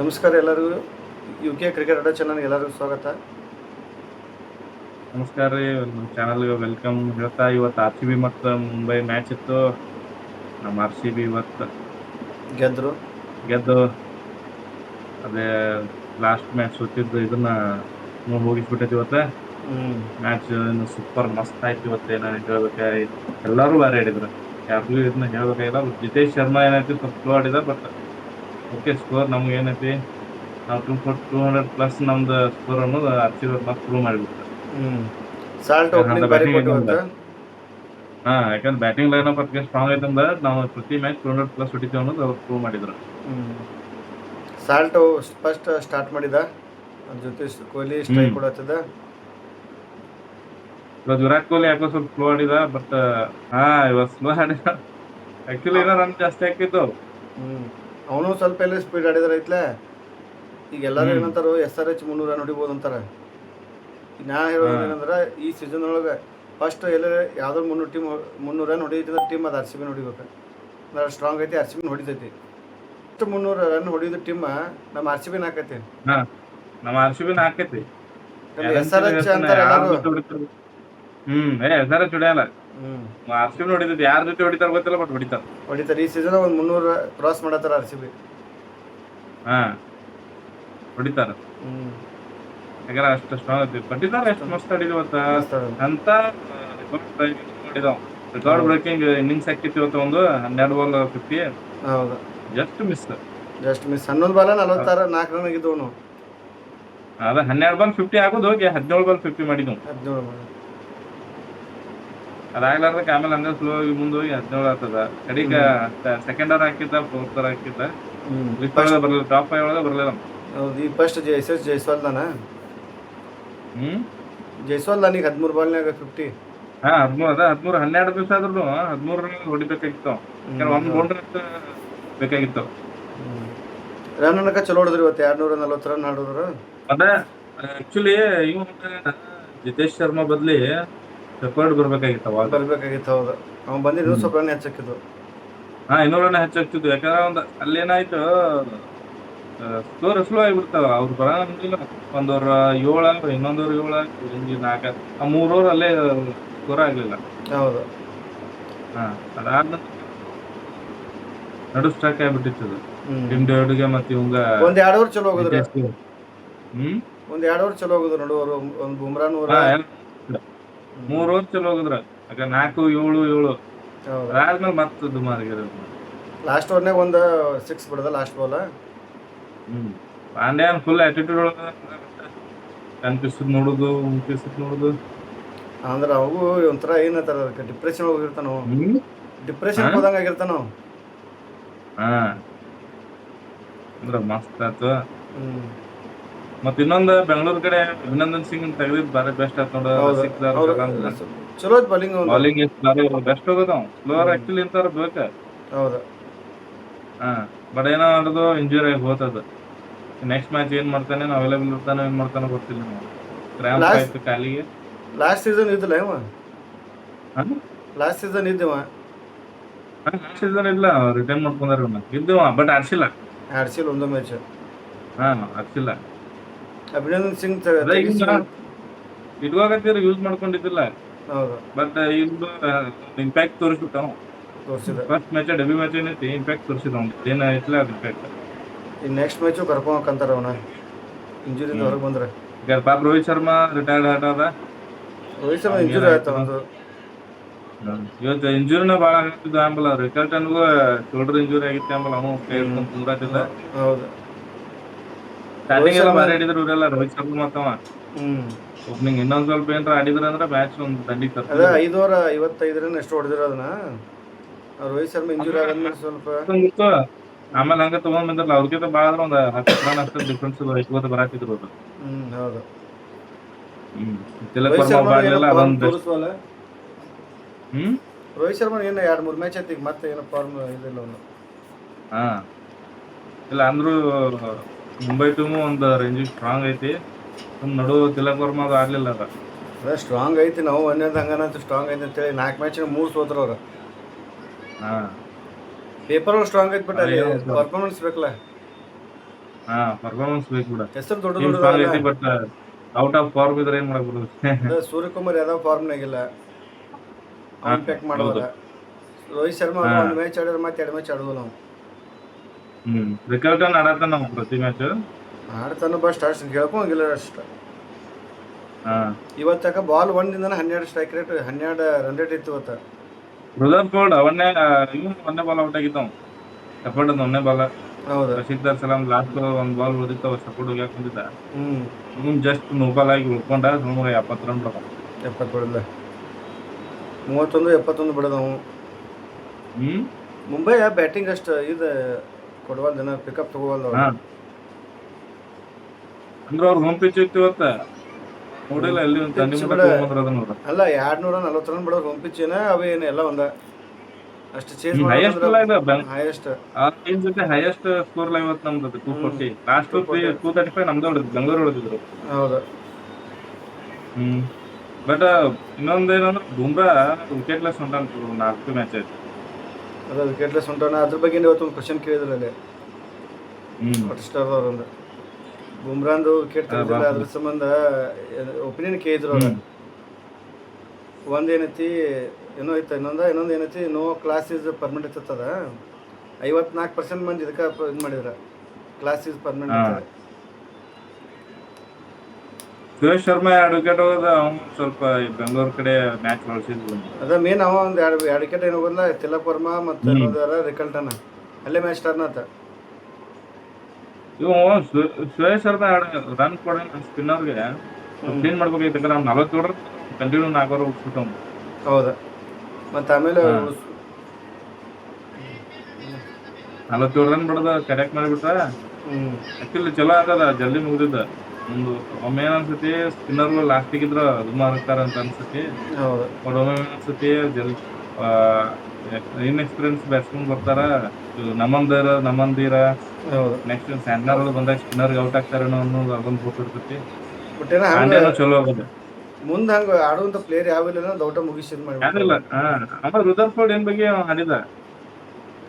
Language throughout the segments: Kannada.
ನಮಸ್ಕಾರ ಎಲ್ಲರಿಗೂ. UK ಕ್ರಿಕೆಟ್ ಅಡ್ಡ ಚಾನಲ್ಗೆ ಎಲ್ಲರಿಗೂ ಸ್ವಾಗತ. ನಮಸ್ಕಾರ ರೀ, ನಮ್ಮ ಚಾನಲ್ಗೆ ವೆಲ್ಕಮ್. ಹೇಳ್ತಾ ಇವತ್ತು RCB ಮತ್ತು ಮುಂಬೈ ಮ್ಯಾಚ್ ಇತ್ತು. ನಮ್ಮ RCB ಇವತ್ತು ಗೆದ್ರು. ಗೆದ್ದು ಅದೇ ಲಾಸ್ಟ್ ಮ್ಯಾಚ್ ಸೋತಿದ್ದು ಇದನ್ನ ಮುಗಿಸ್ಬಿಟ್ಟೈತಿ ಇವತ್ತು. ಮ್ಯಾಚ್ ಸೂಪರ್ ಮಸ್ತ್ ಆಯ್ತು ಇವತ್ತು. ಏನ ಹೇಳ್ಬೇಕ, ಎಲ್ಲರೂ ಬಾರಿ ಆಡಿದ್ರು, ಯಾರಿಗೂ ಇದನ್ನ ಹೇಳ್ಬೇಕಾಗಿಲ್ಲ. ಜಿತೇಶ್ ಶರ್ಮಾ ಏನೈತಿ ಸ್ವಲ್ಪ ಸ್ಲೋ ಆಡಿದ, ಬಟ್ ಓಕೆ ಸ್ಕೋರ್ ನಮ್ಗೆ ಏನೈತಿ, ನಾವು 200+ ನಮ್ದು ಸ್ಕೋರ್ ಅನ್ನೋದು RCB ಮಸ್ತ್ ಪ್ರೂವ್ ಮಾಡಿಬಿಡ್ತಾರೆ. ಸಾಲ್ಟ್ ಓಪನಿಂಗ್ ಬಾರಿ ಕೊಟ್ಟು ಇವತ್ತು. ಯಾಕಂದ್ರೆ ಬ್ಯಾಟಿಂಗ್ ಲೈನಪ್ ಅದಕ್ಕೆ ಸ್ಟ್ರಾಂಗ್ ಐತಂದ್ರೆ ನಾವು ಪ್ರತಿ ಮ್ಯಾಚ್ 200+ ಹೊಡಿತೀವಿ ಅನ್ನೋದು ಅವ್ರು ಪ್ರೂವ್ ಮಾಡಿದ್ರು. ಸಾಲ್ಟ್ ಫಸ್ಟ್ ಸ್ಟಾರ್ಟ್ ಮಾಡಿದ, ಅದ್ರ ಜೊತೆ ಕೊಹ್ಲಿ ಸ್ಟ್ರೈಕ್ ಕೊಡತ್ತದ. ಇವತ್ತು ವಿರಾಟ್ ಕೊಹ್ಲಿ ಯಾಕೋ ಸ್ವಲ್ಪ ಸ್ಲೋ ಆಡಿದ, ಬಟ್ ಇವತ್ತು ಸ್ಲೋ ಆಡಿದ. ಆಕ್ಚುಲಿ ಏನೋ ರನ್ ಜಾಸ್ತಿ ಆಗ್ತಿತ್ತು. ಅವನು ಸ್ವಲ್ಪ ಎಲ್ಲ ಸ್ಪೀಡ್ ಆಡಿದಾರ ಐತ್ಲೆ. ಈಗ ಎಲ್ಲರೂ ಏನಂತಾರ SRH 300 ರನ್ ಹೊಡಿಬೋದು ಅಂತಾರ. ಈಗ ನಾ ಹೇಳೋದು ಏನಂದ್ರೆ ಈ ಸೀಸನ್ ಒಳಗೆ ಫಸ್ಟ್ ಎಲ್ಲ ಯಾವ್ದೋ 300 ರನ್ ಹೊಡಿತಿದ್ರೆ ಟೀಮ್ ಅದು RCB ಹೊಡಿಬೇಕು. ಅಂದ್ರೆ ಸ್ಟ್ರಾಂಗ್ ಐತಿ, RCB ಹೊಡಿತೈತಿ. ಫಸ್ಟ್ 300 ರನ್ ಹೊಡಿದ ಟೀಮ್ ನಮ್ಮ RCB ಹಾಕೈತಿ. ನಮ್ಮ RCB ಹಾಕೈತಿ. SRH ಅಂತಾರ ಎಲ್ಲರೂ. SRH ಹೊಡಿಯಲ್ಲ, RCB ಹೊಡಿತೈತಿ. ಯಾರ ಜೊತೆ ಹೊಡಿತಾರ ಗೊತ್ತಿಲ್ಲ, ಬಟ್ ಹೊಡಿತಾರ. ಈ ಸೀಸನ್ ಒಂದು 300 ಕ್ರಾಸ್ ಮಾಡತ್ತಾರ RCB. ಹೊಡಿತಾರ, ಯಾಕಂದ್ರೆ ಅಷ್ಟು ಸ್ಟ್ರಾಂಗ್ ಐತಿ. ಪಟ್ಟಿದಾರ ಎಷ್ಟು ಮಸ್ತ್ ಆಡಿದ ಇವತ್ತ ಅಂತ. ರೆಕಾರ್ಡ್ ಬ್ರೇಕಿಂಗ್ ಇನ್ನಿಂಗ್ಸ್ ಹಾಕಿತ್ತು ಇವತ್ತು. ಒಂದು 12 ಬಾಲ್ 50. ಹೌದು, ಜಸ್ಟ್ ಮಿಸ್ 11 ಬಾಲ್ 46 4 ರನ್ ಆಗಿದ್ದವನು. ಅದ 12 ಬಾಲ್ 50 ಆಗೋದು ಹೋಗಿ 17 ಬಾಲ್ 50 ಮಾಡಿದ್ವು. ಅದಾಗ್ಲಾರ್ದಕ್ಕೆ ಆಮೇಲೆ ಹಂಗ ಸ್ಲೋ ಆಗಿ ಮುಂದೆ ಹೋಗಿ 17 ಆಗ್ತದ. ಕಡಿಗ ಸೆಕೆಂಡ್ ಅವರ್ ಹಾಕಿದ್ದ, ಫೋರ್ತ್ ಅವರ್ ಹಾಕಿದ್ದ, ಬರಲಿಲ್ಲ. ಟಾಪ್ 5 ಒಳಗೆ ಬರಲಿಲ್ಲ. ಹೌದು, ಈಗ ಫಸ್ಟ್ ಜೈಸ್ವಾಲ್ದಾನ. ಜೈಸ್ವಾಲ್ದಾನಿಗೆ 13 ಬಾಲ್ನಾಗ 50. 13 12 ದಿವಸ ಆದ್ರೂ 13 ರನ್ ಹೊಡಿಬೇಕಾಗಿತ್ತು. ಒಂದು ಬೌಂಡ್ರಿ ಬೇಕಾಗಿತ್ತು. ರನ್ ಅನ್ಕ ಚಲೋ ಹೊಡೆದ್ರು ಇವತ್ತು. 240 ರನ್ ಆಡಿದ್ರು. ಅದ ಆಕ್ಚುಲಿ ಇವ್ ಜಿತೇಶ್ ಶರ್ಮಾ ಬದ್ಲಿ ಶೆಫರ್ಡ್ ಬರ್ಬೇಕಾಗಿತ್ತು. ಹೌದು, ಅವ್ನು ಬಂದಿದ್ದು ಸ್ವಲ್ಪ ರನ್ ಹೆಚ್ಚಾಕಿದ್ದು. 200 ರನ್ ಹೆಚ್ಚಾಗ್ತಿದ್ವು. ಯಾಕಂದ್ರೆ ಅಲ್ಲೇನಾಯ್ತು, ಸ್ಕೋರ್ ಸ್ಲೋ ಆಗಿಬಿಡ್ತಾವ. ಅವ್ರು ಬರಂಗಿಲ್ಲ. ಒಂದವ್ರ 7, ಇನ್ನೊಂದವ್ರ 7, 4, 3 ಓವರ್ ಅಲ್ಲೇ ಸ್ಕೋರ್ ಆಗ್ಲಿಲ್ಲ. ಹೌದು, ಅದಾದ ನಡು ಸ್ಟ್ರೈಕ್ ಆಗಿಬಿಟ್ಟಿತ್ತು ಟಿಮ್ ಡೇವಿಡ್ಗೆ ಮತ್ತೆ ಇವಂಗ. ಒಂದ್ 2 ಓವರ್ ಚಲೋ ಹೋಗುದ್ರು. ಒಂದ್ 2 ಓವರ್ ಚಲೋ ಹೋಗುದ್ರು. ನಡುವರು ಒಂದು ಬುಮ್ರಾ 3 ಓವರ್ ಚಲೋ ಹೋಗುದ್ರ. ಯಾಕಂದ್ರೆ 4, 7, 7 ಅದಾದ್ಮೇಲೆ ಮತ್ತೆ ದುಮಾರಿಗಿರ. ಲಾಸ್ಟ್ ಓವರ್ನಾಗ ಒಂದು 6 ಬಿಡದ last ball. Pandyan full attitude ಒಳಗ ಕನ್ಪಿಸಿದ್ ನೋಡುದು, ನೋಡುದು. ಅಂದ್ರೆ ಅವು ಒಂಥರ ಏನಂತಾರ ಅದಕ್ಕೆ, ಡಿಪ್ರೆಷನ್ ಹೋಗಿರ್ತಾನ. ಡಿಪ್ರೆಷನ್ ಹೋದಂಗ ಆಗಿರ್ತಾನ. ಅಂದ್ರ ಮಸ್ತ್ ಆಯ್ತು. ಮತ್ ಇನ್ನೊಂದು ಬೆಂಗಳೂರು ಕಡೆ ಅಭಿನಂದನ್ ಸಿಂಗ್ ತೆಗೆದಿದ್ ಬಾರಿ ಬೆಸ್ಟ್ ಆಯ್ತು ನೋಡ. ಚಲೋ ಬಾಲಿಂಗ್ ಬೆಸ್ಟ್ ಹೋಗೋದು. ಸ್ಲೋವರ್ ಆಕ್ಚುಲಿ ಇಂಥವ್ರ ಬೇಕ. ಹೌದು, ಬಟ್ ಏನೋ ಆಡೋದು ಇಂಜುರಿ ಆಗಿ ಹೋತದ. ನೆಕ್ಸ್ಟ್ ಮ್ಯಾಚ್ ಏನ್ ಮಾಡ್ತಾನೆ, ಅವೈಲೇಬಲ್ ಇರ್ತಾನೋ ಏನ್ ಮಾಡ್ತಾನೋ ಗೊತ್ತಿಲ್ಲ. ಕ್ರ್ಯಾಂಪ್ ಆಯ್ತು ಕಾಲಿಗೆ. ಲಾಸ್ಟ್ ಸೀಸನ್ ಇದ್ದಿಲ್ಲ ಇವ. ಲಾಸ್ಟ್ ಸೀಸನ್ ಇದ್ದವ. ಲಾಸ್ಟ್ ಸೀಸನ್ ಇಲ್ಲ, ರಿಟರ್ನ್ ಮಾಡ್ಕೊಂಡಾರ ಇದ್ದವ, ಬಟ್ ಆಡ್ಸಿಲ್ಲ ಒಂದು ಮ್ಯಾಚ್. ಆಡ್ಸಿಲ್ಲ. ಅಭಿನಂದನ್ ಸಿಂಗ್ ಇಟ್ಕೋಕತ್ತೀರ, ಯೂಸ್ ಮಾಡ್ಕೊಂಡಿದ್ದಿಲ್ಲ. ಹೌದು, ಬಟ್ ಇದು ಇಂಪ್ಯಾಕ್ಟ್ ತೋರಿಸ್ಬಿಟ್ಟಾವ. ಫಸ್ಟ್ ಮ್ಯಾಚ್ ಡೆಬ್ಯೂ ಮ್ಯಾಚ್ ಏನೈತಿ, ಇಂಪ್ಯಾಕ್ಟ್ ತೋರಿಸಿದ. ಏನಾಯ್ತಿಲ್ಲ ಅದು ಇಂಪ್ಯಾಕ್ಟ್. ಈ ನೆಕ್ಸ್ಟ್ ಮ್ಯಾಚು ಕರ್ಕೊಂಡಂತಾರ ಅವನ ಇಂಜುರಿಯಿಂದ ಹೊರಗೆ ಬಂದ್ರೆ. ಪಾಪ ರೋಹಿತ್ ಶರ್ಮಾ ರಿಟೈರ್ಡ್ ಆದ. ರೋಹಿತ್ ಶರ್ಮಾ ಇಂಜುರಿ ಆಯ್ತು ಒಂದು. ಇವತ್ತು ಇಂಜುರಿನ ಭಾಳ ಆಗ್ತಿದ್ದು. ಆಂಬಲ ರಿಕಲ್ಟನ್ಗೂ ಶೋಲ್ಡರ್ ಇಂಜುರಿ ಆಗಿತ್ತು. ಆಂಬಲ ಅವನು ಕೈ ಹಿಡ್ಕೊಂಡು ಕುಂದ್ರಾತಿಲ್ಲ. ಹೌದು, ಸ್ಟಾರ್ಟಿಂಗ್ ಎಲ್ಲ ಬಾರಿ ಆಡಿದ್ರು ಇವರೆಲ್ಲ, ರೋಹಿತ್ ಶರ್ಮಾ ಮತ್ತವ ಓಪನಿಂಗ್. ಇನ್ನೊಂದ್ ಸ್ವಲ್ಪ ಏನಾರ ಆಡಿದ್ರ ಅಂದ್ರೆ ಮ್ಯಾಚ್ ಒಂದು ದಂಡಿಗೆ ತರ್ತಾರೆ. 555 ರನ್ ಎಷ್ಟು ಹೊಡೆದಿರೋ ಅದನ್ನ. ರೋಹಿತ್ ಶರ್ಮಾ ಇಂಜುರಿ ಆದ್ಮೇಲೆ ಸ್ವಲ್ಪ ಆಮೇಲೆ ಹಂಗ ತಗೊಂಡ್ ಬಂದಿರಲ್ಲ. ಅವ್ರಿಗಿಂತ ಭಾಳ ಅಂದ್ರೆ ಒಂದು 10 ರನ್ ಅಷ್ಟು ಡಿಫ್ರೆನ್ಸ್ ಇಟ್ಕೋತ ಬರಾತಿದ್ರು ಅದು. ಹೌದು, ತಿಲಕ್ ವರ್ಮಾ ಬಾಡ್ಲಿಲ್ಲ ಅದೊಂದು. ರೋಹಿತ್ ಶರ್ಮಾ ಏನು 2-3 ಮ್ಯಾಚ್ ಐತಿ, ಈಗ ಮತ್ತೆ ಏನೋ ಫಾರ್ಮ್ ಇದಿಲ್ಲ ಅವನು. ಇಲ್ಲ ಅಂದ್ರೂ ಮುಂಬೈ ಟೀಮು ಒಂದು ರೇಂಜಿಗೆ ಸ್ಟ್ರಾಂಗ್ ಐತಿ. ನಡು ತಿಲಕ್ ವರ್ಮಾ ಅದು ಆಡ್ಲಿಲ್ಲ. ಅದೇ ಸ್ಟ್ರಾಂಗ್ ಐತಿ. ನಾವು ಒಂದೇದು ಹಂಗನಂತ ಸ್ಟ್ರಾಂಗ್ ಐತಿ ಅಂತೇಳಿ 4 ಮ್ಯಾಚ್ 3 ಸೋತ್ರ ಅವ್ರು. ಪೇಪರ್ ಸ್ಟ್ರಾಂಗ್ ಐತಿ, ಬಟ್ ಅಲ್ಲಿ ಪರ್ಫಾರ್ಮೆನ್ಸ್ ಬೇಕಲ್ಲ. ಹಾ ಪರ್ಫಾರ್ಮೆನ್ಸ್ ಬೇಕು ಬಿಡ. ಹೆಸರು ದೊಡ್ಡ ಟೀಮ್ ಸ್ಟ್ರಾಂಗ್ ದೊಡ್ಡದಲ್ಲ. ಐತಿ ಬಟ್ ಔಟ್ ಆಫ್ ಫಾರ್ಮ್ ಇದ್ರೆ ಏನ್ ಮಾಡಕ್ ಬರೋದು. ಅದ ಸೂರ್ಯಕುಮಾರ್ ಯಾದವ್ ಫಾರ್ಮ್ನಾಗಿಲ್ಲ, ಹಾ ಅವ್ನು ಪ್ಯಾಕ್ ಹೌದು. ಮಾಡವಲ್ಲ. ರೋಹಿತ್ ಶರ್ಮಾ ಹಾ ಒಂದು ಮ್ಯಾಚ್ ಆಡಿದ್ರೆ ಮತ್ತೆ 2 ಮ್ಯಾಚ್ ಆಡೋದು ನಾವು. ರಿಕಲ್ಟನ್ ಆಡತ್ತ ನಾವು ಪ್ರತಿ ಮ್ಯಾಚ್. ಆಡ್ತಾನು ಬಸ್ಟ್ ಅಷ್ಟು ಹೇಳ್ಕೊಂಗಿಲ್ಲ ಅಷ್ಟು. ಹಾ ಇವತ್ತಾಗ ball 1 12 strike rate 12 run rate ಇತ್ತು ಇವತ್ತು. ರುದರ್ಫೋರ್ಡ್ ಅವನ್ನೇ ಒಂದೇ ಬಾಲ್ ಔಟ್ ಆಗಿದ್ದಾವ. ಸಪೋರ್ಟ್ ಒಂದು ಒಂದೇ ಬಾಲ್. ಹೌದು. ರಶೀದ್ ಸಲಾಮ್ ಲಾಸ್ಟ್ ಒಂದ್ ಬಾಲ್ ಉಳಿದಿತ್ತು, ಸಪೋರ್ಟ್ ಹೋಗ್ಯಾಕ ಬಂದಿದ್ದ. ಹ್ಞೂ ಜಸ್ಟ್ ನೋಬಾಲ್ ಆಗಿ ಉಳ್ಕೊಂಡ 70 ರನ್ ಬಿಡದ. 70 ಬಿಡಲ್ಲ, 31 71 ಬಿಡೋದು ನಾವು. ಮುಂಬೈ ಬ್ಯಾಟಿಂಗ್ ಅಷ್ಟು ಇದು ಕೊಡುವಲ್ ಜನ ಪಿಕಪ್ ತಗೋವಲ್ಲ ಹಾ ಅವ್ರು. ಅಂದ್ರೆ ಅವ್ರ ಹೋಮ್ ಪಿಚ್ ಇತ್ತು ಇವತ್ತ. ನೋಡಿಲ್ಲ ಎಲ್ಲಿ ಒಂದು ತಂಡಿ Pitch ಮಟ್ಟ ಬಿಡ ತಗೊಂಡ್ಬಂದ್ರ ಅದನ್ನ ನೋಡ. ಅಲ್ಲ 240 ರನ್ ಬಿಡೋದು ಹೋಮ್ ಪಿಚ್ ಏನ ಅವೇನು ಎಲ್ಲ ಒಂದ. ಅಷ್ಟು ಚೇಂಜ್ ಹೈಯೆಸ್ಟ್ ಮಾಡೋದಂದ್ರೆ ಅಲ್ಲ ಇದು. ಹೈಯೆಸ್ಟ್. ಆ ಟೀಮ್ ಜೊತೆ ಹೈಯೆಸ್ಟ್ ಸ್ಕೋರ್ ಇವತ್ತು ನಮ್ದು 240. ಲಾಸ್ಟ್ 240. 235 ನಮ್ದು ಹೊಡೆದಿದ್ರು, ಬೆಂಗಳೂರು ಹೊಡೆದಿದ್ರು. ಹೌದು. ಬಟ್ ಇನ್ನೊಂದೇನಂದ್ರೆ ಬುಮ್ರಾ ವಿಕೆಟ್ಲೆಸ್ ಹೊಂಟಂತ 4 ಮ್ಯಾಚ್ ಆಯ್ತು. ಅದು ವಿಕೆಟ್ಲೆಸ್ ಹೊಂಟಾನ. ಅದ್ರ ಬಗ್ಗೆ ಇವತ್ತು ಒಂದು ಕ್ವಶನ್ ಕೇಳಿದ್ರು ಅಲ್ಲಿ ಹಾಟ್ಸ್ಟಾರ್ದವ್ರೊಂದು. ಬುಮ್ರಾಂದು ವಿಕೆಟ್ ತೆಗೆದಿಲ್ಲ, ಅದ್ರ ಸಂಬಂಧ ಒಪಿನಿಯನ್ ಕೇಳಿದ್ರು ಅವ್ರು. ಒಂದೇನೈತಿ ಏನೋ ಐತೆ, ಇನ್ನೊಂದು ಏನೈತಿ, ನೋ ಕ್ಲಾಸ್ ಈಸ್ ಪರ್ಮನೆಂಟ್ ಇರ್ತದ. 54% ಮಂದಿ ಇದಕ್ಕೆ ಇದು ಮಾಡಿದ್ರ, ಕ್ಲಾಸ್ ಈಸ್ ಪರ್ಮನೆಂಟ್ ಇರ್ತದೆ. ಸುರೇಶ್ ಶರ್ಮಾ 2 ವಿಕೆಟ್ ಹೋದ. ಅವ್ನು ಸ್ವಲ್ಪ ಬೆಂಗಳೂರು ಕಡೆ ಮ್ಯಾಚ್ ಬಳಸಿದ್ರು. ಅದ ಮೇನ್ ಅವ ಒಂದು ಎರಡು ವಿಕೆಟ್ ಏನು ಹೋಗಲ್ಲ. ತಿಲಕ್ ವರ್ಮಾ ಮತ್ತು ರಿಕಲ್ಟನ್ ಅಲ್ಲೇ ಮ್ಯಾಚ್ ಟರ್ನ್ ಆತ. ಇವು ಸುರೇಶ್ ಶರ್ಮಾ ರನ್ ಕೊಡ ಸ್ಪಿನ್ನರ್ಗೆ ಕ್ಲೀನ್ ಮಾಡ್ಬೇಕಾಗಿತ್ತು. ನಾವು 47 ಕಂಟಿನ್ಯೂ 4 ಓವರ್ ಹೋಗ್ಬಿಟ್ಟು. ಹೌದಾ. ಮತ್ತು ಆಮೇಲೆ 47 ರನ್ ಬಡದ ಕರೆಕ್ಟ್ ಮಾಡಿಬಿಟ್ರ ಆಕ್ಚುಲಿ ಚಲೋ ಆಗ್ತದ, ಜಲ್ದಿ ಮುಗಿದಿದ್ದ. ಒಂದು ಒಮ್ಮೆ ಅನ್ಸತಿ ಸ್ಪಿನ್ನರ್ ಲಾಸ್ಟಿಗೆ ಇದ್ರ ಅದು ಮಾರ್ತಾರ ಅಂತ ಅನ್ಸತಿ. ಒಮ್ಮೆ ಅನ್ಸತಿ ಜಲ್ದಿ ಇನ್ಎಕ್ಸ್ಪೀರಿಯನ್ಸ್ ಬ್ಯಾಟ್ಸ್ಮನ್ ಬರ್ತಾರ, ನಮಂದೀರ ನೆಕ್ಸ್ಟ್ ಸ್ಯಾಂಡ್ನರ್ ಬಂದಾಗ ಸ್ಪಿನ್ನರ್ಗೆ ಔಟ್ ಆಗ್ತಾರೇನೋ ಅನ್ನೋದು ಅದೊಂದು ಹೋಗ್ತಿರ್ತೈತಿ. ಚಲೋ ಆಗೋದು. ಮುಂದೆ ಹಂಗೆ ಆಡುವಂಥ ಪ್ಲೇಯರ್ ಯಾವಿಲ್ಲ, ದೌಟ ಮುಗಿಸಿ ಯಾರಿಲ್ಲ. ಆಮೇಲೆ ರುದರ್ಫೋರ್ಡ್ ಏನ್ ಬಗ್ಗೆ ಆಡಿದ,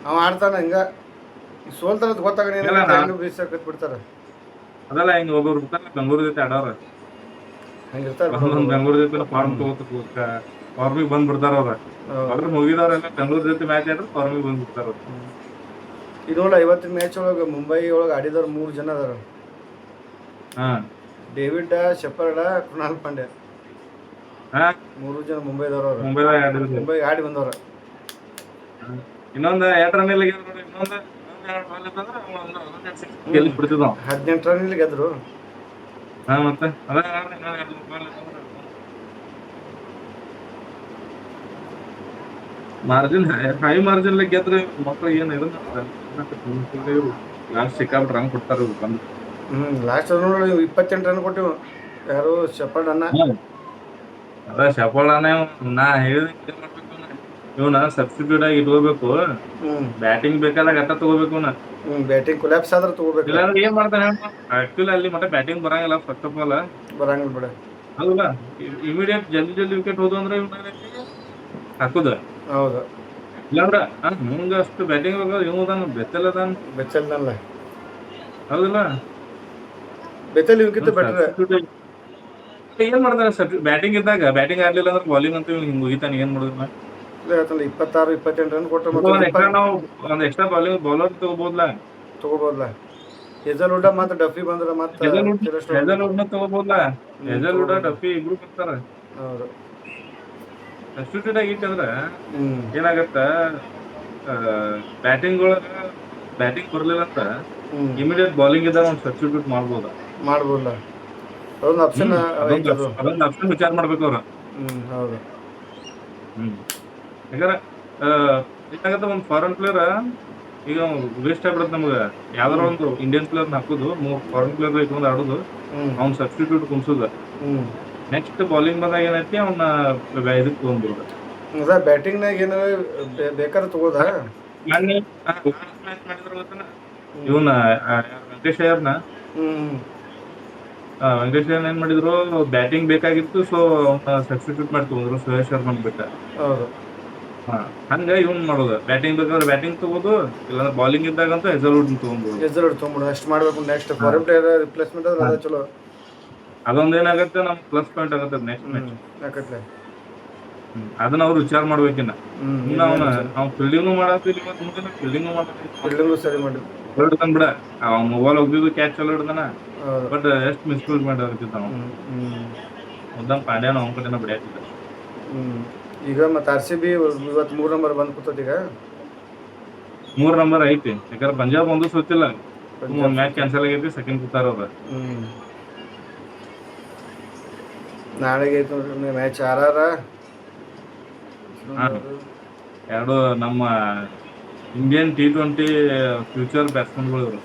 ಅವ ಆಡ್ತಾನ ಹಿಂಗ ಸೋಲ್ತಾರ ಬಿಡ್ತಾರ. ಅದಲ್ಲ ಹಿಂಗ ಒಬ್ಬರು ಇರ್ತಾರ ಬೆಂಗಳೂರು ಜೊತೆ ಆಡೋರ, ಬೆಂಗಳೂರು ಜೊತೆ ಫಾರ್ಮ್ ತಗೋತ ಫಾರ್ಮಿಗೆ ಬಂದ್ಬಿಡ್ತಾರ ಅವ್ರ. ಅವ್ರ ಮುಗಿದವ್ರೆಲ್ಲ ಬೆಂಗಳೂರು ಜೊತೆ ಮ್ಯಾಚ್ ಆಡಿದ್ರೆ ಫಾರ್ಮಿಗೆ ಬಂದ್ಬಿಡ್ತಾರ. ಇದು ನೋಡ 50 ಮ್ಯಾಚ್ ಒಳಗೆ ಮುಂಬೈ ಒಳಗೆ ಆಡಿದವ್ರು 3 ಜನ ಅದಾರ. ಡೇವಿಡ್ ಶೆಪರ್ಡ್, ಕೃಣಾಲ್ ಪಾಂಡ್ಯ, 3 ಜನ ಮುಂಬೈದವ್ರ. ಮುಂಬೈ ಆಡಿ ಬಂದವ್ರ. ಇನ್ನೊಂದು 2 ರನ್ ಇಲ್ಲ, 18 ರನ್ ಗೆದ್ರು. ಮತ್ತೆ ಮಾರ್ಜಿನ್ ಹೈ ಮಾರ್ಜಿನ್ ಗೆದ್ರೆ ಮಕ್ಕಳು ಏನು ಲಾಸ್ಟ್ ಸಿಕ್ಕಾಬಿಟ್ಟು ರನ್ ಕೊಡ್ತಾರ ಬಂದು. ಲಾಸ್ಟ್ 28 ರನ್ ಕೊಟ್ಟಿವ್. ಯಾರು ಶೆಪರ್ಡ್ ಅನ್ನ. ಅದ ಶೆಪರ್ಡ್ ನಾ ಹೇಳಿದ ಇವನ ಸಬ್ಸ್ಟಿಟ್ಯೂಟ್ ಆಗಿ ಇಟ್ಕೋಬೇಕು. ಬ್ಯಾಟಿಂಗ್ ಬೇಕಾದಾಗ ಅತ್ತ ತಗೋಬೇಕು. ಬ್ಯಾಟಿಂಗ್ ಕೊಲ್ಯಾಪ್ಸ್ ಆದ್ರೆ ತಗೋಬೇಕು. ಇಲ್ಲಾಂದ್ರೆ ಏನ್ ಮಾಡ್ತಾನೆ ಆಕ್ಚುಲಿ ಅಲ್ಲಿ ಮತ್ತೆ ಬ್ಯಾಟಿಂಗ್ ಬರಂಗಿಲ್ಲ. ಫಸ್ಟ್ ಆಫ್ ಆಲ್ ಬರಂಗಿಲ್ಲ ಬಿಡ. ಅಲ್ಲ ಇಮಿಡಿಯೇಟ್ ಜಲ್ದಿ ವಿಕೆಟ್ ಹೋದು ಅಂದ್ರೆ ಹಾಕುದ. ಹೌದು. ಇಲ್ಲಾಂದ್ರ ಮುಂಗ ಅಷ್ಟು ಬ್ಯಾಟಿಂಗ್ ಇವ್ ಬೆಚ್ಚಲ್ದಲ್ಲ. ಹೌದಿಲ್ಲ, ಬೆತ್ತಲ್ ಇವಕ್ಕಿಂತ ಬೆಟರ್. ಏನ್ ಮಾಡ್ತಾನೆ ಬ್ಯಾಟಿಂಗ್ ಇದ್ದಾಗ, ಬ್ಯಾಟಿಂಗ್ ಆಡ್ಲಿಲ್ಲ ಅಂದ್ರೆ ಬಾಲಿಂಗ್ ಅಂತ ಹಿಂಗ್ ಮುಗಿತಾನೆ. ಏನ್ ಮಾಡಿದ್ರು 26 28 ರನ್ ಕೊಟ್ಟರೆ ನಾವು ಒಂದ್ ಎಕ್ಸ್ಟ್ರಾ ಬೌಲರ್ ತಗೋಬೋದ್ಲ. ಹೆಜಲ್ವುಡ್ ಮತ್ತೆ ಡಫಿ ಬಂದ್ರೆ ಮತ್ತೆ ಹೆಜಲ್ವುಡ್ ತಗೋಬೋದ್ಲ. ಹೆಜಲ್ವುಡ್ ಡಫಿ ಇಬ್ರು ಬರ್ತಾರ. ಹೌದು. ಸಬ್ಸ್ಟಿಟ್ಯೂಟ್ ಆಗಿತ್ತಂದ್ರ ಏನಾಗತ್ತ, ಬ್ಯಾಟಿಂಗ್ ಒಳಗ ಬ್ಯಾಟಿಂಗ್ ಬರ್ಲಿಲ್ಲ ಅಂತ ಇಮಿಡಿಯೇಟ್ ಬಾಲಿಂಗ್ ಇದ್ದಾಗ ಒಂದು ಸಬ್ಸ್ಟಿಟ್ಯೂಟ್ ಮಾಡ್ಬೋದಲ್ಲ. ಅದೊಂದು ಆಪ್ಷನ್ ವಿಚಾರ ಮಾಡ್ಬೇಕು ಅವ್ರ. ಹೌದು. ಯಾಕಂದ್ರೆ ಏನಾಗತ್ತ, ಒಂದು ಫಾರಿನ್ ಪ್ಲೇಯರ್ ಈಗ ವೇಸ್ಟ್ ಆಗ್ಬಿಡತ್ತೆ ನಮ್ಗೆ. ಯಾವ್ದಾರ ಒಂದು ಇಂಡಿಯನ್ ಪ್ಲೇಯರ್ ಹಾಕುದು, 3 ಫಾರಿನ್ ಪ್ಲೇಯರ್ ಇಟ್ಕೊಂಡು ಆಡುದು, ಅವ್ನ ಸಬ್ಸ್ಟಿಟ್ಯೂಟ್ ಕುಂಸುದ. ನೆಕ್ಸ್ಟ್ ಬಾಲಿಂಗ್ ಬಂದಾಗ ಏನೈತಿ, ಅವನ್ನ ಇದಕ್ಕೆ ತಗೊಂಡ್ಬಿಡುದ. ಬ್ಯಾಟಿಂಗ್ನಾಗ ಏನಾರ ಬೇಕಾದ್ರೆ ತಗೋದ. ಇವನ ವೆಂಕಟೇಶ್ ಅಯ್ಯರ್ನ ಏನ್ ಮಾಡಿದ್ರು, ಬ್ಯಾಟಿಂಗ್ ಬೇಕಾಗಿತ್ತು. ಸೊ ಅವ್ನ ಸಬ್ಸ್ಟಿಟ್ಯೂಟ್ ಮಾಡಿ ತಗೊಂಡ್ರು ಸುರೇಶ್ ಶರ್ಮನ್ ಬಿಟ್ಟ. ಹಾ ಹಂಗ ಇವನ್ ಮಾಡೋದು ಬ್ಯಾಟಿಂಗ್ ಬೇಕಾದ್ರೆ ಬ್ಯಾಟಿಂಗ್ ತಗೋದು ಇಲ್ಲಾಂದ್ರೆ ಬಾಲಿಂಗ್ ಇದ್ದಾಗಂತೂ ಹೆಸಲ್ವುಡ್ ತಗೊಂಬೋದು. ರಿಸಲ್ಟ್ ತೊಗೊಂಬಿಡು ಅಷ್ಟು ಮಾಡ್ಬೇಕು. ನೆಕ್ಸ್ಟ್ ಹಾ ಫಾರಿನ್ ಪ್ಲೇಯರ್ ರಿಪ್ಲೇಸ್ಮೆಂಟ್ ಆದ್ರೆ ಹಾ ಅದ ಚಲೋ. ಅದೊಂದ್ ಏನಾಗುತ್ತೆ ನಮ್ ಪ್ಲಸ್ ಪಾಯಿಂಟ್ ಆಗುತ್ತೆ ನೆಕ್ಸ್ಟ್ ಹ್ಞೂ ಮ್ಯಾಚ್. ಯಾಕತ್ಲೆ. ಅದನ್ನ ಅವ್ರು ವಿಚಾರ ಮಾಡ್ಬೇಕಿನ್ನ. ಸುಮ್ನೆ ಇನ್ನೇನು ವಿಚಾರ. ಅವ್ನ ಫೀಲ್ಡಿಂಗು ಮಾಡತ್ತಿಲ್ಲ ಇವತ್ತು ಮುಂದಿನ ಫೀಲ್ಡಿಂಗು ಫೀಲ್ಡಿಂಗು ಸರಿ ಮಾಡಿ. ಹಿಡ್ತಾನ ಬಿಡ. ಅವ ಮೊಬೈಲ್ ಒಗ್ದಿದ್ದು ಕ್ಯಾಚ್ ಚಲೋ ಹಿಡ್ದಾನ. ಹೌದು. ಬಟ್ ಎಷ್ಟು ಮಿಸ್ಫೀಲ್ಡ್ ಮಾಡಿರ್ತಿದ್ದ ನಾವು. ಹ್ಞೂ ಹ್ಞೂ ಮುದ್ದಂ ಪಾಂಡ್ಯಾನ ಅವನ ಕಡೆನ ಬಿಡ್ಯಾಕಿಲ್ಲ. ಹ್ಞೂ ಈಗ ಮತ್ತು RCB ಇವತ್ತು 3 ನಂಬರ್ ಬಂದು ಕೂತೈತಿ ಈಗ. 3 ನಂಬರ್ ಐತಿ. ಯಾಕಂದ್ರೆ ಪಂಜಾಬ್ ಒಂದು ಸೋತಿಲ್ಲ. ಪಂಜಾಬ್ ಮ್ಯಾಚ್ ಕ್ಯಾನ್ಸಲ್ ಆಗೈತಿ, ಸೆಕೆಂಡ್ ಕೂತಾರ ಅವ್ರ. ನಾಳೆಗೆ ಐತೆ ನೋಡ್ರಿ ಮ್ಯಾಚ್. RR ಹಾ ಎರಡು ನಮ್ಮ ಇಂಡಿಯನ್ T20 ಫ್ಯೂಚರ್ ಬ್ಯಾಟ್ಸ್ಮನ್ಗಳು ಇವರು.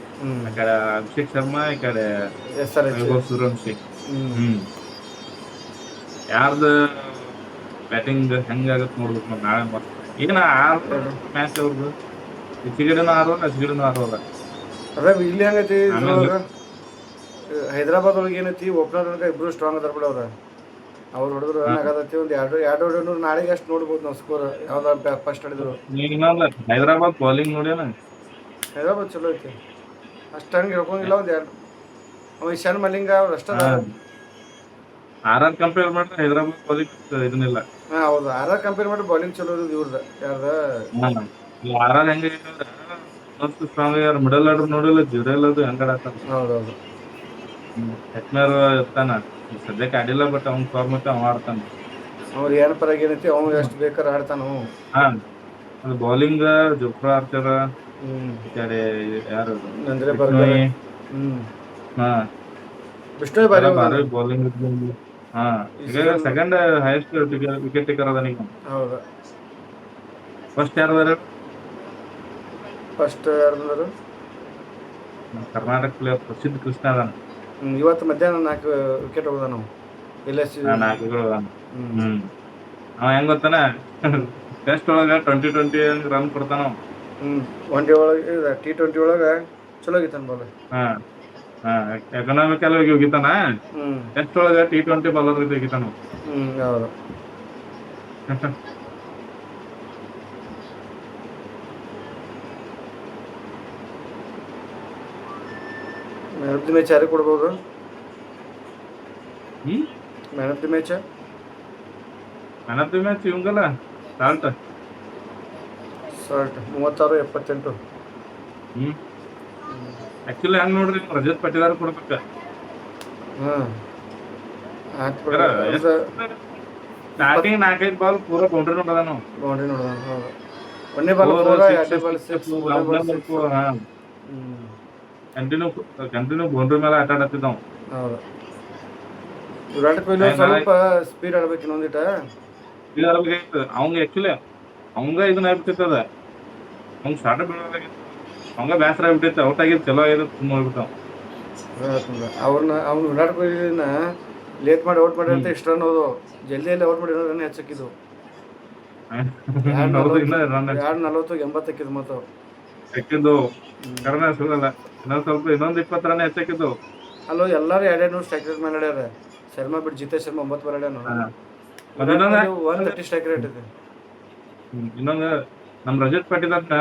ಆ ಕಡೆ ಅಭಿಷೇಕ್ ಶರ್ಮಾ, ಈ ಕಡೆ SRH. ವೈಭವ್ ಸೂರ್ಯವಂಶಿ. ಹ್ಞೂ ಯಾರ್ದು ಬ್ಯಾಟಿಂಗ್ ಹೆಂಗಾಗತ್ ನೋಡ್ಬೇಕು ನಾವು ನಾಳೆ ಮಸ್ತ್. ಈಗ ಮ್ಯಾಚ್ ಅವ್ರದ್ದು ಈಚೆಗಡೆನೂ 6 ಓವರ್ ಆಚೆಗಡೆನೂ 6 ಓವರ್. ಅದೇ ಇಲ್ಲಿ ಹೆಂಗೈತಿ ಆಮೇಲೆ ಇದ್ರೊಳಗೆ ಹೈದ್ರಾಬಾದ್ ಒಳಗೆ ಏನೈತಿ, ಓಪನರ್ ತನಕ ಇಬ್ಬರು ಸ್ಟ್ರಾಂಗ್ ಅದಾರ ಬಿಡ ಅವ್ರು ಹೊಡೆದ್ರು ರನ್ ಆಗತೈತಿ. ಒಂದು ಎರಡು ಹೊಡೆದ್ರು ನಾಳೆಗೆ ಅಷ್ಟು ನೋಡ್ಬೋದು ನಾವು ಸ್ಕೋರ್. ಯಾವ್ದು ಫಸ್ಟ್ ಆಡಿದ್ರು ಇನ್ನೊಂದು ಹೈದರಾಬಾದ್ ಬೌಲಿಂಗ್ ನೋಡ್ಯಾನ. ಹೈದ್ರಾಬಾದ್ ಚಲೋ ಐತಿ, ಅಷ್ಟು ಹಂಗೆ ಹೇಳ್ಕೊಂಗಿಲ್ಲ. ಒಂದು ಎರಡು ಅವ ಇಶಾನ್ ಮಲಿಂಗ ಅವ್ರು ಅಷ್ಟ RR ಕಂಪೇರ್ ಮಾಡಿದ್ರೆ ಹೈದರಾಬಾದ್ ಬೌಲಿಂಗ್ ಇದನ್ನಿಲ್ಲ. ಹಾಂ ಹೌದು. RR ಕಂಪೇರ್ ಮಾಡಿ ಬೌಲಿಂಗ್ ಚಲೋ ಇರೋದು ಇವ್ರದ್ದು. ಯಾರ್ದ RR ಹೆಂಗೈತಂದ್ರೆ ಮಸ್ತ್ ಸ್ಟ್ರಾಂಗ್ ಆಗ್ಯಾರ. ಮಿಡಲ್ ಆರ್ಡರ್ ನೋಡಿಲ್ಲ, ಜ್ಯೂರೆಲ್ ಅದು ಹೆಂಗ್ ಆಡತ್ತಾನ. ಹೌದೌದು. ಹೆಟ್ಮೇರ್ ಇರ್ತಾನ, ಸದ್ಯಕ್ಕೆ ಆಡಿಲ್ಲ, ಬಟ್ ಅವ್ನ ಫಾರ್ಮಕ್ಕೆ ಅವ ಆಡ್ತಾನ. ಅವ್ರು ಏನು ಪರಾಗ ಏನೈತಿ, ಅವ್ನು ಎಷ್ಟು ಬೇಕಾದ್ರೆ ಆಡ್ತಾನ. ಹಾ ಅದು ಬೌಲಿಂಗ್ ಜೊಫ್ರಾ ಆರ್ಚರ್, ಈ ಕಡೆ ಯಾರು ಅಂದ್ರೆ ಬರ್ಗರ್. ಹಾ ಬಿಷ್ಣು ಬಾರಿ ಭಾರಿ ಬೌಲಿಂಗ್. ಹಾ ಈಗ ಸೆಕೆಂಡ್ ಹೈಯೆಸ್ಟ್ ವಿಕೆಟ್ ಟೇಕರ್ ಅದ ಈಗ. ಹೌದಾ. ಫಸ್ಟ್ ಯಾರು ಫಸ್ಟ್ ಯಾರು ಕರ್ನಾಟಕ ಪ್ಲೇಯರ್ ಪ್ರಸಿದ್ಧ ಕೃಷ್ಣ ಅದಾನ. ಇವತ್ತು ಮಧ್ಯಾಹ್ನ 4 ವಿಕೆಟ್ ಹೋದ ನಾವು LSC. 4 ಅವ ಹೆಂಗ್ ಗೊತ್ತಾನ, ಟೆಸ್ಟ್ ಒಳಗ 2020 ರನ್ ಕೊಡ್ತಾನ. ಒನ್ ಡೇ ಒಳಗೆ T20 ಒಳಗೆ ಚಲೋ ಆಗಿತ್ತಾನ ಬಾಲ್. ಎಕನಾಮಿಕಲ್ ಆಗಿ ಹೋಗಿತಾನ. ಟೆಸ್ಟ್ ಒಳಗ T20 ಬಾಲರ್ ಹೋಗಿತಾನ. ಹೌದು. ಮ್ಯಾನ್ ಆಫ್ ದಿ ಮ್ಯಾಚ್ ಯಾರಿಗೆ ಕೊಡ್ಬೋದು? ಮ್ಯಾನ್ ಆಫ್ ದಿ ಮ್ಯಾಚ್ ಇವಂಗಲ್ಲ ಸಾಲ್ಟ್ 36-78. ಆಕ್ಚುಲಿ ಹಂಗ್ ನೋಡ್ರಿ, ರಜತ್ ಪಟ್ಟಿದಾರ್ ಕೊಡ್ಬೇಕ. ಸ್ಟಾರ್ಟಿಂಗ್ 4-5 ಬಾಲ್ ಪೂರ ಬೌಂಡ್ರಿ ನೋಡದ ನಾವು. ಬೌಂಡ್ರಿ ನೋಡೋಣ. ಹೌದು. ಒಂದೇ ಬಾಲ್ 4, ಎರಡನೇ ಬಾಲ್ 6, ಮೂರನೇ ಬಾಲ್ 6. ಕಂಟಿನ್ಯೂ ಬೌಂಡ್ರಿ ಮೇಲೆ ಆಟ ಆಡತ್ತಿದ್ದ ನಾವು. ಹೌದು. ವಿರಾಟ್ ಕೊಹ್ಲಿ ಸ್ವಲ್ಪ ಸ್ಪೀಡ್ ಆಡ್ಬೇಕು ಇನ್ನೊಂದಿಟ. ಅವಂಗ ಆಕ್ಚುಲಿ ಅವಂಗ ಇದನ್ನ ಆಗ್ಬಿಟ್ಟಿರ್ತದ. ಅವ್ನ ಶಾರ್ಟ್ ಬೀಳೋದಾಗಿತ್ತು, ಅವಂಗ ಬೇಸರ ಆಗ್ಬಿಟ್ಟಿತ್ತು. ಔಟ್ ಆಗಿದ್ದು ಚಲೋ ಆಗಿದ್ದು ತುಂಬ ಹೋಗ್ಬಿಟ್ಟು. ಅವ್ನು ವಿರಾಟ್ ಕೊಹ್ಲಿನ ಲೇಟ್ ಮಾಡಿ ಔಟ್ ಮಾಡಿ ಅಂತ ಇಷ್ಟು ರನ್ ಹೋದು. ಜಲ್ದಿಯಲ್ಲಿ ಔಟ್ ಮಾಡಿ ರನ್ ಹೆಚ್ಚಾಕಿದ್ದು. 240-80 ಮತ್ತು ಹಾಕಿದ್ದು ಕಡಿಮೆ ಸುಳ್ಳಲ್ಲ. ಇನ್ನೊಂದು 20 ರನ್ ಹೆಚ್ಚಾಕಿದ್ದು. ಅಲ್ಲೋ ಎಲ್ಲರೂ 200 ಸ್ಟ್ರೈಕ್ ರೇಟ್ ಮೇಲೆ ಆಡ್ಯಾರ. ಶರ್ಮಾ ಬಿಟ್ಟು ಜಿತೇಶ್ ಶರ್ಮಾ 9 ಬಾಲ್ ಆಡ್ಯಾನು. 130 ಸ್ಟ್ರೈಕ್ ರೇಟ್ ಇದೆ. ಇನ್ನೊಂದು ನಮ್ ರಜತ್ ಪಾಟಿದಾರ್ನ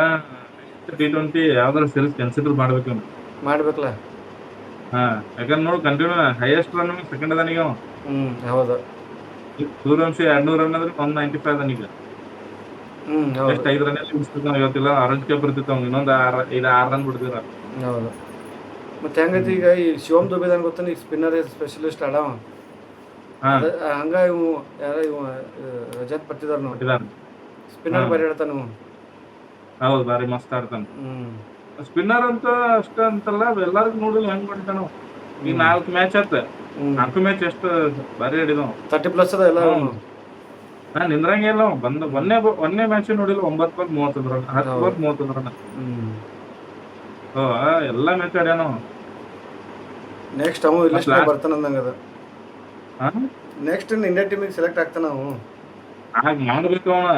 T20 ಯಾವ್ದಾರ ಸೀರೀಸ್ ಕನ್ಸಿಡರ್ ಮಾಡ್ಬೇಕಲ್ಲ. ಯಾಕಂದ್ರೆ ನೋಡು, ಕಂಟಿನ್ಯೂ ಹೈಯೆಸ್ಟ್ ರನ್ ಸೆಕೆಂಡ್ ಅದಾನೀಗ. ಹೌದು. ಸೂರ್ಯವಂಶಿ 200 ರನ್ ಅಂದ್ರೆ 195 ಅದಾನೀಗ. ಎಷ್ಟು 5 ರನ್ ಇವತ್ತಿಲ್ಲ. ಆರೆಂಜ್ ಕ್ಯಾಪ್ ಬರ್ತಿತ್ತು ಅವ್ನು. ಇನ್ನೊಂದು 6 ರನ್ ಬಿಡ್ತಿರ. ಹೌದು. ಮತ್ತೆ ಹೆಂಗೈತಿ ಈಗ ಈ ಶಿವಮ್ ದುಬೆ ಗೊತ್ತಾನ, ಈಗ ಸ್ಪಿನ್ನರ್ ಸ್ಪೆಷಲಿಸ್ಟ್ ಆಡವ. ಹಂಗ ಇವು ರಜತ್ ಪಟ್ಟಿದಾರ್ ಸ್ಪಿನ್ನರ್ ಬರೀ ಆಡ್ತಾನ. ಹೌದು, ಬಾರಿ ಮಸ್ತ್ ಆಡ್ತಾನ. ಸ್ಪಿನ್ನರ್ ಅಂತ ಅಷ್ಟ ಅಂತಲ್ಲ, ಎಲ್ಲಾರ್ಗು ನೋಡಿಲ್ಲ ಹೆಂಗ್ ಮಾಡ್ತಾನ. ಈಗ 4 ಮ್ಯಾಚ್ ಆತ, 4 ಮ್ಯಾಚ್ ಎಷ್ಟು ಬಾರಿ ಆಡಿದವ. 30+ ಅದ ಎಲ್ಲ. ನಿಂದ್ರಂಗೆ ಇಲ್ಲ. ಒಂದೇ ಮ್ಯಾಚ್ ನೋಡಿಲ್ಲ. 9 ಬಾಲ್ 31 ರನ್, 10 ಬಾಲ್ 31 ರನ್. ಎಲ್ಲಾ ಮ್ಯಾಚ್ ಆಡ್ಯಾನ. ನೆಕ್ಸ್ಟ್ ಅವ ಲಿಸ್ಟ್ ಬರ್ತಾನ ಅಂದಂಗದ. ನೆಕ್ಸ್ಟ್ ಇಂಡಿಯಾ ಟೀಮಿಗೆ ಸೆಲೆಕ್ಟ್ ಆಗ್ತಾನ ಅವ. ಹಾಗೆ ಮಾಡ್ಬೇಕು. ಅವನ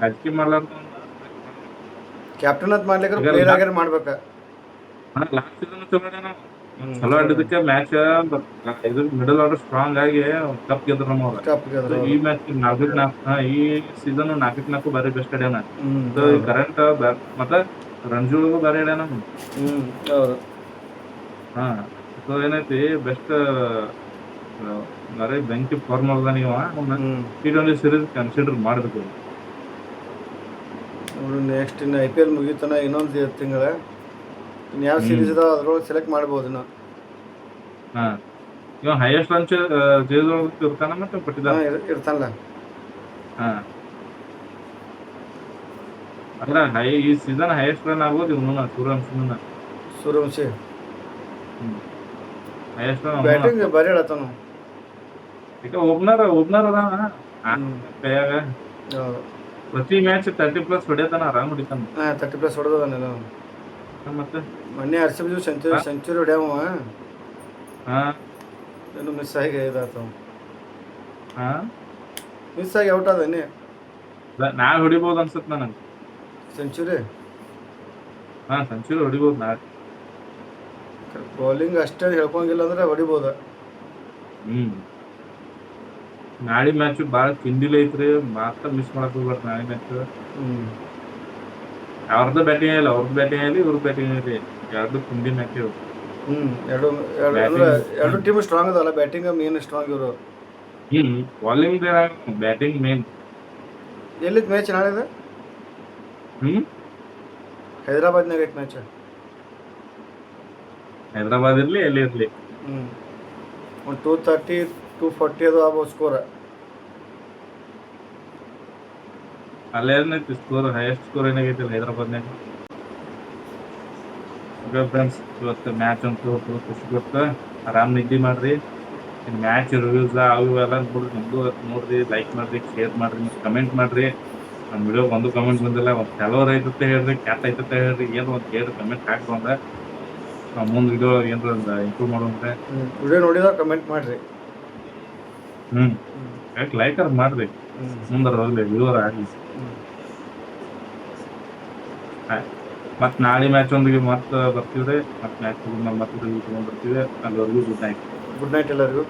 ರಾಜಕೀಯ ಮಾಡ್ಲಾರ್ದ ಕ್ಯಾಪ್ಟನ್ ಅಂತ ಮಾಡ್ಲಿಕ್ಕೆ ಪ್ಲೇಯರ್ ಆಗ್ಯಾರ ಮಾಡ್ಬೇಕ. ಲಾಸ್ಟ್ ಸೀಸನ್ ಚಲೋ ಆಡ್ಯಾನ. ಚಲೋ ಆಡಿದಕ್ಕೆ ಮ್ಯಾಚ್ ಇದು ಮಿಡಲ್ ಆರ್ಡರ್ ಸ್ಟ್ರಾಂಗ್ ಆಗಿ ಕಪ್ ಗೆದ್ರು ನಮ್ಮವ್ರ. ಕಪ್ ಗೆದ್ರು ಈ ಮ್ಯಾಚ್ ಈ ಸೀಸನ್ 4-4 ಬಾರಿ ಬೆಸ್ಟ್ ಆಡ್ಯಾನ. ಕರೆಂಟ್ ಮತ್ತೆ ರಣಜಿ ಒಳಗೂ ಬಾರಿ ಆಡ್ಯಾನ. ಹೌದು. ಹಾ ಸೊ ಏನೈತಿ ಬೆಸ್ಟ್ ಬಾರಿ ಬೆಂಕಿ ಫಾರ್ಮ್ ಅದ. ನೀವು T20 ಸೀರೀಸ್ ಕನ್ಸಿಡರ್ ಮಾಡ್ಬೇಕು. ನೆಕ್ಸ್ಟ್ ಇನ್ನು IPL ಮುಗಿತಾನ ಇನ್ನೊಂದು ತಿಂಗಳ ಇನ್ನು ಯಾವ ಸೀರೀಸ್ ಇದಾವ ಅದ್ರೊಳಗೆ ಸೆಲೆಕ್ಟ್ ಮಾಡ್ಬೋದು ನಾವು. ಹಾ ಇವ ಹೈಯೆಸ್ಟ್ ರನ್ ಇರ್ತಾನ ಮತ್ತೆ ಪಟ್ಟಿದಾರ ಇರ್ತಾನಲ್ಲ. ಹಾ ಅದ್ರ ಈ ಸೀಸನ್ ಹೈಯೆಸ್ಟ್ ರನ್ ಆಗ್ಬೋದು ಇವನು ಸೂರ್ಯವಂಶಿ ಹೈಯೆಸ್ಟ್ ಬ್ಯಾಟಿಂಗ್ ಬರೀ ಹೇಳತ್ತಾನು. ಈಗ ಓಪನರ್ ಅದಾನ ಕೈಯಾಗ. ಪ್ರತಿ ಮ್ಯಾಚ್ 30+ ಹೊಡಿತಾನ, ಆರಾಮ್ ಹೊಡಿತಾನ. 30+ ಹೊಡೆದಾನೆಲ್ಲ. ಮತ್ತೆ ಮೊನ್ನೆ RCB ಸೆಂಚುರಿ ಹೊಡ್ಯಾವ. ಏನು ಮಿಸ್ ಆಗಿ ಇದಾಯ್ತು. ಮಿಸ್ ಆಗಿ ಔಟ್ ಅದೇನೆ. ನಾಳೆ ಹೊಡಿಬೋದು ಅನ್ಸುತ್ತೆ ನನಗೆ ಸೆಂಚುರಿ. ಸೆಂಚುರಿ ಹೊಡಿಬೋದು ನಾಳೆ. ಬೌಲಿಂಗ್ ಅಷ್ಟೇ ಹೇಳ್ಕೊಂಗಿಲ್ಲ ಅಂದ್ರೆ ಹೊಡಿಬೋದು. ನಾಳೆ ಮ್ಯಾಚ್ ಭಾಳ ಕಿಂಡಿಲ್ ಐತ್ರಿ. ಮಾತ್ರ ಮಿಸ್ ಮಾಡಕ್ ಹೋಗ್ಬಾರ್ದು ನಾಳೆ ಮ್ಯಾಚ್. ಅವ್ರದ್ದು ಬ್ಯಾಟಿಂಗ್ ಆಗಿಲ್ಲ, ಅವ್ರದ್ದು ಬ್ಯಾಟಿಂಗ್ ಆಗಲಿ, ಇವ್ರ ಬ್ಯಾಟಿಂಗ್ ಆಗಲಿ, ಎರಡು ಕಿಂಡಿ ಮ್ಯಾಚ್ ಇವು. ಎರಡು ಟೀಮ್ ಸ್ಟ್ರಾಂಗ್ ಅದಲ್ಲ. ಬ್ಯಾಟಿಂಗ್ ಮೇನ್ ಸ್ಟ್ರಾಂಗ್ ಇವರು. ಬೌಲಿಂಗ್ ಬ್ಯಾಟಿಂಗ್ ಮೇನ್. ಎಲ್ಲಿದ್ ಮ್ಯಾಚ್ ನಾಳೆ? ಹೈದರಾಬಾದ್ನಾಗ ಐತೆ ಮ್ಯಾಚ್. ಹೈದರಾಬಾದ್ ಇರ್ಲಿ ಎಲ್ಲಿ ಇರ್ಲಿ. ಒಂದು 230 240 ಅದು ಆಗ್ಬೋದು ಸ್ಕೋರ್. ಅಲ್ಲೇ ಏನೈತಿ ಸ್ಕೋರ್, ಹೈಯೆಸ್ಟ್ ಸ್ಕೋರ್ ಏನಾಗೈತಿ ಹೈದರಾಬಾದ್ನಾಗ. ಓಕೆ ಫ್ರೆಂಡ್ಸ್, ಇವತ್ತು ಮ್ಯಾಚ್ ಅಂತೂ ಖುಷಿ ಕೊಟ್ಟು ಆರಾಮ್ ನಿದ್ದೆ ಮಾಡ್ರಿ. ಮ್ಯಾಚ್ ರಿವ್ಯೂಸ್ ಅವು ಎಲ್ಲ ನೋಡ್ರಿ. ನಮ್ದು ನೋಡ್ರಿ, ಲೈಕ್ ಮಾಡ್ರಿ, ಶೇರ್ ಮಾಡ್ರಿ, ಮತ್ತು ಕಮೆಂಟ್ ಮಾಡ್ರಿ. ನಮ್ಮ ವಿಡಿಯೋ ಒಂದು ಕಮೆಂಟ್ ಬಂದಿಲ್ಲ. ಒಂದು ಕೆಲವ್ರು ಐತತ್ತೆ ಹೇಳ್ರಿ, ಕ್ಯಾಟ್ ಐತತ್ತೆ ಹೇಳ್ರಿ, ಏನು ಒಂದು ಹೇಳ್ರಿ, ಕಮೆಂಟ್ ಹಾಕಿ ಬಂದ್ರೆ ನಾವು ಮುಂದೆ ವಿಡಿಯೋ ಏನಾರ ಇಂಪ್ರೂವ್ ಮಾಡೋಂದ್ರೆ. ವಿಡಿಯೋ ನೋಡಿದ್ರೆ ಕಮೆಂಟ್ ಮಾಡ್ರಿ. ಯಾಕೆ ಲೈಕರ್ ಮಾಡ್ರಿ, ಮುಂದಾರ ಹೋಗ್ಲಿ, ವ್ಯೂವರ್ ಆಗಲಿ. ಮತ್ತೆ ನಾಳೆ ಮ್ಯಾಚ್ ಒಂದಿಗೆ ಮತ್ತೆ ಬರ್ತೀವ್ರಿ. ಮತ್ತೆ ಮ್ಯಾಚ್ ಮತ್ತೆ ಬರ್ತೀವಿ. ಅಲ್ಲಿವರೆಗೂ ಗುಡ್ ನೈಟ್. ಗುಡ್ ನೈಟ್ ಎಲ್ಲರಿಗೂ.